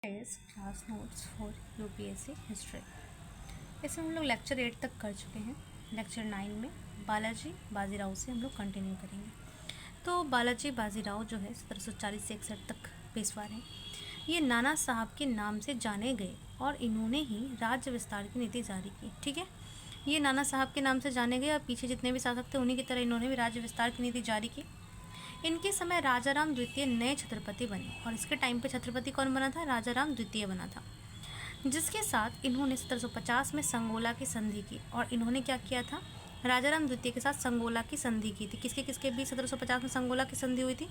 Is class notes for UPSC history. इसमें हम लोग लेक्चर 8 तक कर चुके हैं। लेक्चर 9 में बालाजी बाजीराव से हम लोग कंटिन्यू करेंगे। तो बालाजी बाजीराव जो है 1740 से 61 तक पेशवा रहे। ये नाना साहब के नाम से जाने गए और इन्होंने ही राज्य विस्तार की नीति जारी की। ठीक है, ये नाना साहब के नाम से जाने गए और पीछे जितने भी शासक थे उन्हीं की तरह इन्होंने भी राज्य विस्तार की नीति जारी की। इनके समय राजाराम द्वितीय नए छत्रपति बने और इसके टाइम पे छत्रपति कौन बना था? राजाराम द्वितीय बना था, जिसके साथ इन्होंने 1750 में संगोला की संधि की। और इन्होंने क्या किया था? राजाराम द्वितीय के साथ संगोला की संधि की थी। किसके किसके बीच 1750 में संगोला की संधि हुई थी?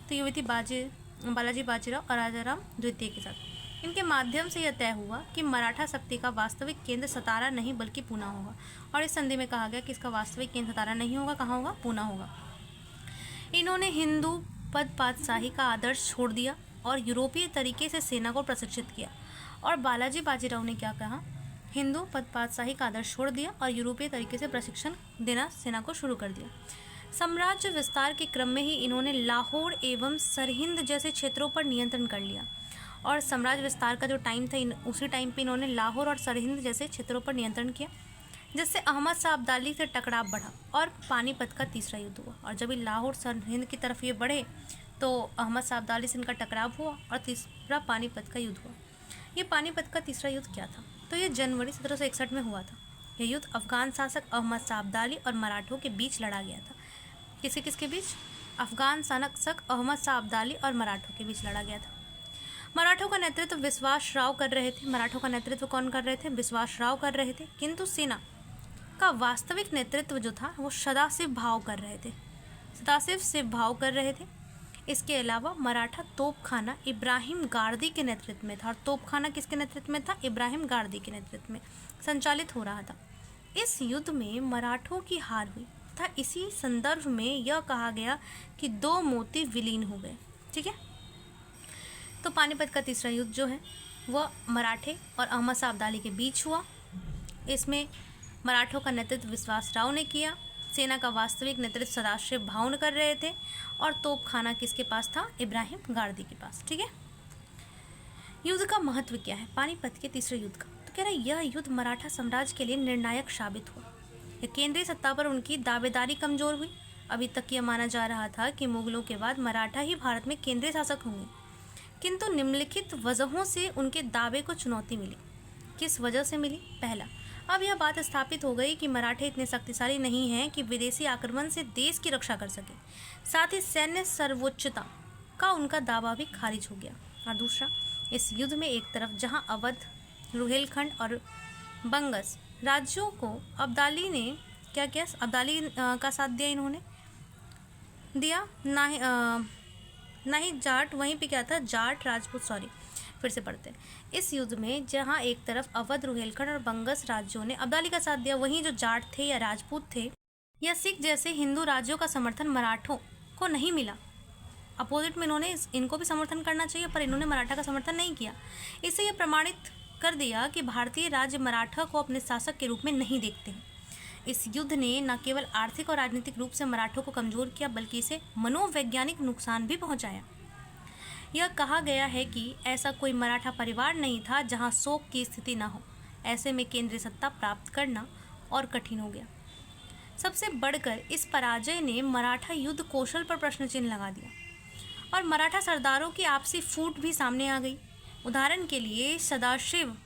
तो ये हुई थी बालाजी बाजीराव और राजाराम द्वितीय के साथ। इनके माध्यम से यह तय हुआ कि मराठा शक्ति का वास्तविक केंद्र सतारा नहीं बल्कि पूना होगा। और इस संधि में कहा गया कि इसका वास्तविक केंद्र सतारा नहीं होगा, कहाँ होगा? पूना होगा। इन्होंने हिंदू पद पातशाही का आदर्श छोड़ दिया और यूरोपीय तरीके से सेना को प्रशिक्षित किया। और बालाजी बाजीराव ने क्या कहा? हिंदू पद पातशाही का आदर्श छोड़ दिया और यूरोपीय तरीके से प्रशिक्षण देना सेना को शुरू कर दिया। साम्राज्य विस्तार के क्रम में ही इन्होंने लाहौर एवं सरहिंद जैसे क्षेत्रों पर नियंत्रण कर लिया। और साम्राज्य विस्तार का जो टाइम था उसी टाइम पे इन्होंने लाहौर और सरहिंद जैसे क्षेत्रों पर नियंत्रण किया, जिससे अहमद शाह अब्दाली से टकराव बढ़ा और पानीपत का तीसरा युद्ध हुआ। और जब ये लाहौर सरहिंद की तरफ ये बढ़े तो अहमद शाह अब्दाली से इनका टकराव हुआ और तीसरा पानीपत का युद्ध हुआ। ये पानीपत का तीसरा युद्ध क्या था? तो ये जनवरी 1761 में हुआ था। यह युद्ध अफगान शासक अहमद शाह अब्दाली और मराठों के बीच लड़ा गया था। किसके किसके बीच? अफगान शासक अहमद शाह अब्दाली और मराठों के बीच लड़ा गया था। मराठों का नेतृत्व विश्वास राव कर रहे थे। मराठों का नेतृत्व कौन कर रहे थे? विश्वास राव कर रहे थे। किंतु सेना का वास्तविक नेतृत्व जो था वो सदाशिव भाव कर रहे थे। सदाशिव भाव कर रहे थे। इसके अलावा मराठा तोपखाना इब्राहिम गारदी के नेतृत्व में था। और तोपखाना किसके नेतृत्व में था? इब्राहिम गारदी के नेतृत्व में संचालित हो रहा था। इस युद्ध में मराठों की हार हुई तथा इसी संदर्भ में यह कहा गया कि दो मोती विलीन हो गए। ठीक है, तो पानीपत का तीसरा युद्ध जो है वह मराठे और अहमद शाह अब्दाली के बीच हुआ। इसमें मराठों का नेतृत्व विश्वास राव ने किया। सेना का वास्तविक नेतृत्व सदाशिव भाव कर रहे थे और तोपखाना किसके पास था? इब्राहिम गारदी के पास। ठीक है, युद्ध का महत्व क्या है पानीपत के तीसरे युद्ध का? तो कह रहा है यह युद्ध मराठा साम्राज्य के लिए निर्णायक साबित हुआ। केंद्रीय सत्ता पर उनकी दावेदारी कमजोर हुई। अभी तक यह माना जा रहा था कि मुगलों के बाद मराठा ही भारत में केंद्रीय शासक होंगे, किंतु निम्नलिखित वजहों से उनके दावे को चुनौती मिली। किस वजह से मिली? पहला, अब यह बात स्थापित हो गई कि मराठे इतने शक्तिशाली नहीं हैं कि विदेशी आक्रमण से देश की रक्षा कर सके। साथ ही सैन्य सर्वोच्चता का उनका दावा भी खारिज हो गया। और दूसरा, इस युद्ध में एक तरफ जहां अवध, रुहेलखंड और बंगस राज्यों को अब्दाली ने क्या किया? अब्दाली का साथ दिया, इन्होंने दिया ना ही जाट, वहीं पे क्या था? जाट राजपूत, फिर से पढ़ते हैं। इस युद्ध में जहां एक तरफ अवध, रुहेलखंड और बंगस राज्यों ने अब्दाली का साथ दिया, वहीं जो जाट थे या राजपूत थे या सिख जैसे हिंदू राज्यों का समर्थन मराठों को नहीं मिला। अपोजिट में इन्होंने इनको भी समर्थन करना चाहिए, पर इन्होंने मराठा का समर्थन नहीं किया। इससे यह प्रमाणित कर दिया कि भारतीय राज्य मराठा को अपने शासक के रूप में नहीं देखते हैं। इस युद्ध ने न केवल आर्थिक और राजनीतिक रूप से मराठों को कमजोर किया, बल्कि इसे मनोवैज्ञानिक नुकसान भी पहुंचाया। यह कहा गया है कि ऐसा कोई मराठा परिवार नहीं था जहां शोक की स्थिति न हो। ऐसे में केंद्रीय सत्ता प्राप्त करना और कठिन हो गया। सबसे बढ़कर इस पराजय ने मराठा युद्ध कौशल पर प्रश्न चिन्ह लगा दिया और मराठा सरदारों की आपसी फूट भी सामने आ गई। उदाहरण के लिए सदाशिव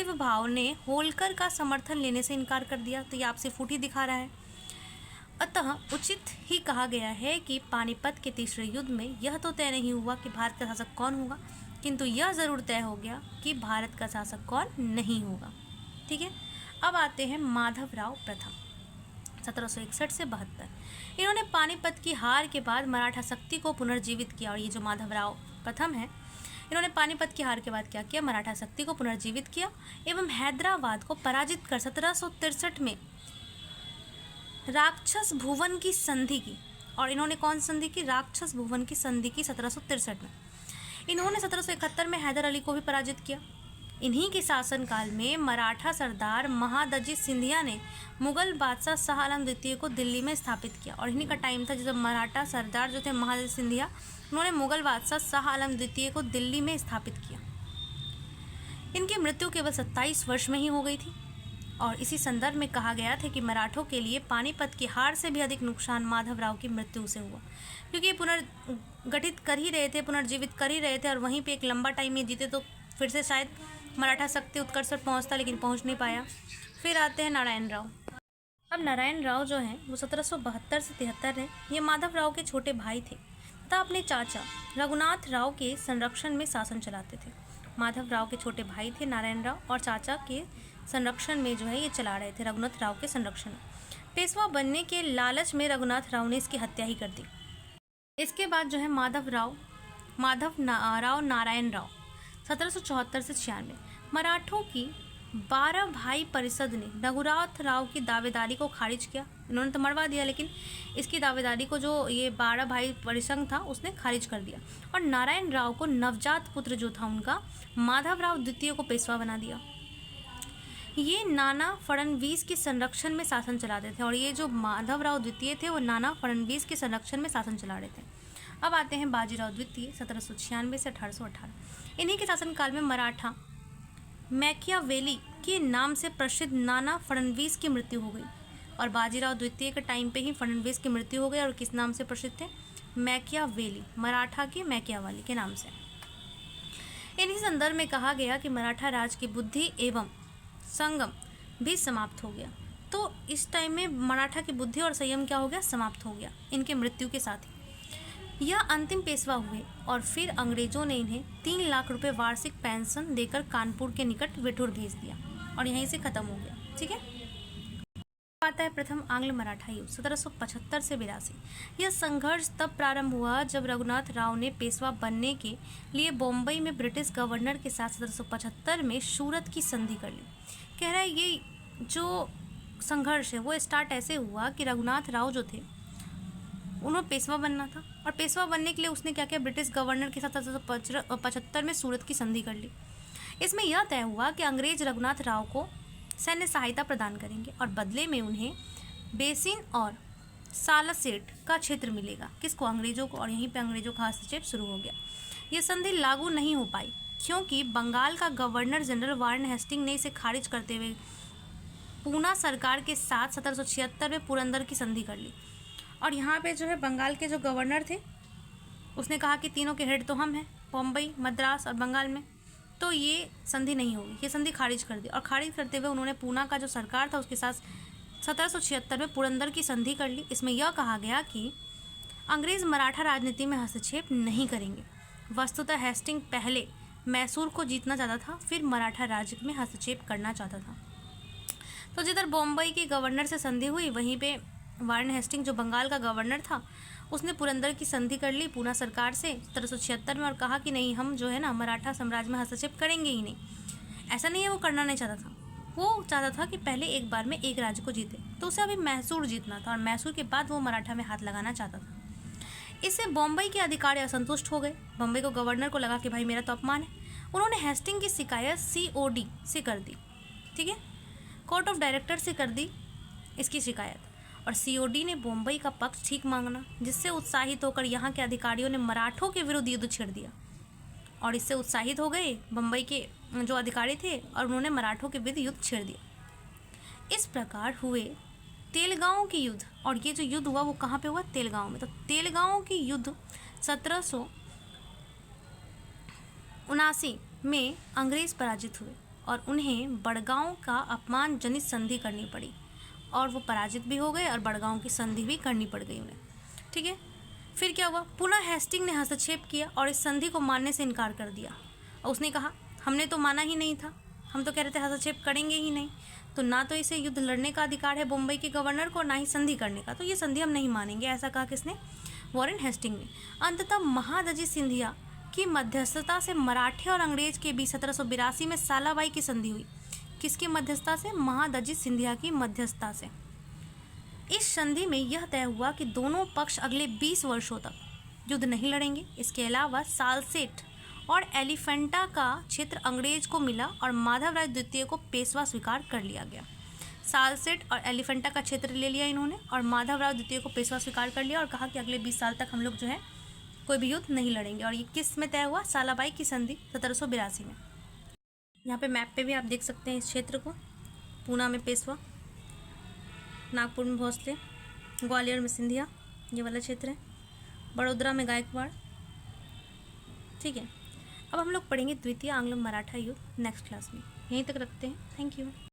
भाव ने होलकर का समर्थन लेने से इनकार कर दिया, तो ये आपसी फूट ही दिखा रहा है। अतः उचित ही कहा गया है कि पानीपत के तीसरे युद्ध में यह तो तय नहीं हुआ कि भारत का शासक कौन होगा, किंतु यह जरूर तय हो गया कि भारत का शासक कौन नहीं होगा। ठीक है, अब आते हैं माधवराव प्रथम 1761 से 72। इन्होंने पानीपत की हार के बाद मराठा शक्ति को पुनर्जीवित किया। और ये जो माधवराव प्रथम है, इन्होंने पानीपत की हार के बाद क्या किया? मराठा शक्ति को पुनर्जीवित किया एवं हैदराबाद को पराजित कर 1763 में राक्षस भुवन की संधि की। और इन्होंने कौन संधि की? राक्षस भुवन की संधि की 1763 में। इन्होंने 1771 में हैदर अली को भी पराजित किया। इन्हीं के शासनकाल में मराठा सरदार महादजी सिंधिया ने मुगल बादशाह शाह आलम द्वितीय को दिल्ली में स्थापित किया। और इन्हीं का टाइम था जब मराठा सरदार जो थे महादजी सिंधिया, उन्होंने मुगल बादशाह शाह आलम द्वितीय को दिल्ली में स्थापित किया। इनकी मृत्यु केवल 27 वर्ष में ही हो गई थी और इसी संदर्भ में कहा गया था कि मराठों के लिए पानीपत की हार से भी अधिक नुकसान माधवराव की मृत्यु से हुआ, क्योंकि ये पुनर्गठित कर ही रहे थे, पुनर्जीवित कर ही रहे थे और वहीं पे एक लंबा टाइम ये जीते तो फिर से शायद मराठा शक्ति उत्कर्ष पर पहुँचता, लेकिन पहुँच नहीं पाया। फिर आते हैं नारायण राव। अब नारायण राव जो हैं वो 1772 से 73 रहे। ये माधवराव के छोटे भाई थे तथा अपने चाचा रघुनाथ राव के संरक्षण में शासन चलाते थे। माधवराव के छोटे भाई थे नारायण राव और चाचा के संरक्षण में जो है ये चला रहे थे, रघुनाथ राव के संरक्षण में। पेशवा बनने के लालच में रघुनाथ राव ने इसकी हत्या ही कर दी। इसके बाद जो है माधव राव नारायण राव 1774 से 96। मराठों की 12 भाई परिषद ने रघुनाथ राव की दावेदारी को खारिज किया। इन्होंने तो मरवा दिया, लेकिन इसकी दावेदारी को जो ये 12 भाई परिसंघ था उसने खारिज कर दिया और नारायण राव को नवजात पुत्र जो था उनका माधवराव द्वितीय को पेशवा बना दिया। ये नाना फडणवीस के संरक्षण में शासन चलाते थे और ये जो माधवराव द्वितीय थे वो नाना फडणवीस के संरक्षण में शासन चला रहे थे। अब आते हैं बाजीराव द्वितीय 1796 से 1818। इन्हीं के शासनकाल में मराठा मैकियावेली के नाम से प्रसिद्ध नाना फडणवीस की मृत्यु हो गई और बाजीराव द्वितीय के टाइम पे ही फडणवीस की मृत्यु हो गई और किस नाम से प्रसिद्ध थे? मैकियावेली, मराठा के मैकियावेली के नाम से। इन्हीं संदर्भ में कहा गया कि मराठा राज की बुद्धि एवं संगम भी समाप्त हो गया। तो इस टाइम में मराठा की बुद्धि और संयम क्या हो गया? समाप्त हो गया इनके मृत्यु के साथ ही। यह अंतिम पेशवा हुए और फिर अंग्रेजों ने इन्हें 3 लाख रुपए वार्षिक पेंशन देकर कानपुर के निकट विठूर भेज दिया और यहीं से खत्म हो गया। ठीक है, आता है प्रथम आंग्ल मराठा युद्ध 1775 से 82। यह संघर्ष तब प्रारंभ हुआ जब रघुनाथ राव ने पेशवा बनने के लिए बॉम्बई में ब्रिटिश गवर्नर के साथ 1775 में सूरत की संधि कर ली। कह रहा है ये जो संघर्ष है वो स्टार्ट ऐसे हुआ कि रघुनाथ राव जो थे उन्होंने पेशवा बनना था और पेशवा बनने के लिए उसने क्या किया? ब्रिटिश गवर्नर के साथ 1775 में सूरत की संधि कर ली। इसमें यह तय हुआ कि अंग्रेज रघुनाथ राव को सैन्य सहायता प्रदान करेंगे और बदले में उन्हें बेसिन और सालसेट का क्षेत्र मिलेगा। किसको? अंग्रेजों को। और यहीं पे अंग्रेजों का हस्तक्षेप शुरू हो गया। ये संधि लागू नहीं हो पाई क्योंकि बंगाल का गवर्नर जनरल वारन हेस्टिंग ने इसे खारिज करते हुए पूना सरकार के साथ 1776 में पुरंदर की संधि कर ली। और यहाँ पे जो है बंगाल के जो गवर्नर थे उसने कहा कि तीनों के हेड तो हम हैं, बम्बई, मद्रास और बंगाल में, तो ये संधि नहीं होगी। ये संधि खारिज कर दी और खारिज करते हुए उन्होंने पूना का जो सरकार था उसके साथ 1776 में पुरंदर की संधि कर ली। इसमें यह कहा गया कि अंग्रेज मराठा राजनीति में हस्तक्षेप नहीं करेंगे। वस्तुतः हेस्टिंग पहले मैसूर को जीतना चाहता था, फिर मराठा राज्य में हस्तक्षेप करना चाहता था। तो जिधर बॉम्बई के गवर्नर से संधि हुई वहीं पे वारन हेस्टिंग जो बंगाल का गवर्नर था उसने पुरंदर की संधि कर ली पूना सरकार से 1776 में और कहा कि नहीं, हम जो है ना मराठा साम्राज्य में हस्तक्षेप करेंगे ही नहीं। ऐसा नहीं है वो करना नहीं चाहता था, वो चाहता था कि पहले एक बार में एक राज्य को जीते, तो उसे अभी मैसूर जीतना था और मैसूर के बाद वो मराठा में हाथ लगाना चाहता था। इससे बॉम्बई के अधिकारी असंतुष्ट हो गए। बॉम्बई को गवर्नर को लगा कि भाई मेरा तो अपमान है। उन्होंने हेस्टिंग की शिकायत COD से कर दी। ठीक है, कोर्ट ऑफ डायरेक्टर से कर दी इसकी शिकायत और COD ने बॉम्बई का पक्ष ठीक मांगना, जिससे उत्साहित होकर यहाँ के अधिकारियों ने मराठों के विरुद्ध युद्ध छेड़ दिया और इससे उत्साहित हो गए बम्बई के जो अधिकारी थे और उन्होंने मराठों के विरुद्ध युद्ध छेड़ दिया। इस प्रकार हुए तेलगांव की युद्ध। और ये जो युद्ध हुआ वो कहाँ पे हुआ? तेलगांव में। तो तेलगांव की युद्ध 1779 में अंग्रेज पराजित हुए और उन्हें बड़गांव का अपमानजनित संधि करनी पड़ी और वो पराजित भी हो गए और बड़गांव की संधि भी करनी पड़ गई उन्हें। ठीक है, फिर क्या हुआ? पुनः हेस्टिंग ने हस्तक्षेप किया और इस संधि को मानने से इनकार कर दिया और उसने कहा हमने तो माना ही नहीं था, हम तो कह रहे थे हस्तक्षेप करेंगे ही नहीं, तो ना तो इसे युद्ध लड़ने का अधिकार है बम्बई के गवर्नर को, ना ही संधि करने का, तो ये संधि हम नहीं मानेंगे। ऐसा कहा किसने? वारन हेस्टिंग ने। अंततः महादजी सिंधिया की मध्यस्थता से मराठे और अंग्रेज के बीच 1782 में सालाबाई की संधि हुई। किसकी मध्यस्थता से? महादजी सिंधिया की मध्यस्थता से। इस संधि में यह तय हुआ कि दोनों पक्ष अगले 20 वर्षों तक युद्ध नहीं लड़ेंगे। इसके अलावा सालसेट और एलिफेंटा का क्षेत्र अंग्रेज को मिला और माधवराय द्वितीय को पेशवा स्वीकार कर लिया गया। सालसेट और एलिफेंटा का क्षेत्र ले लिया इन्होंने और माधवराय द्वितीय को पेशवा स्वीकार कर लिया और कहा कि अगले 20 साल तक हम लोग जो है कोई भी युद्ध नहीं लड़ेंगे। और ये किस में तय हुआ? सालाबाई की संधि 1782 में। यहाँ पे मैप पे भी आप देख सकते हैं इस क्षेत्र को। पूना में पेशवा, नागपुर में भोसले, ग्वालियर में सिंधिया, ये वाला क्षेत्र है, बड़ोदरा में गायकवाड़। ठीक है, अब हम लोग पढ़ेंगे द्वितीय आंग्ल मराठा युद्ध नेक्स्ट क्लास में। यहीं तक रखते हैं। Thank you.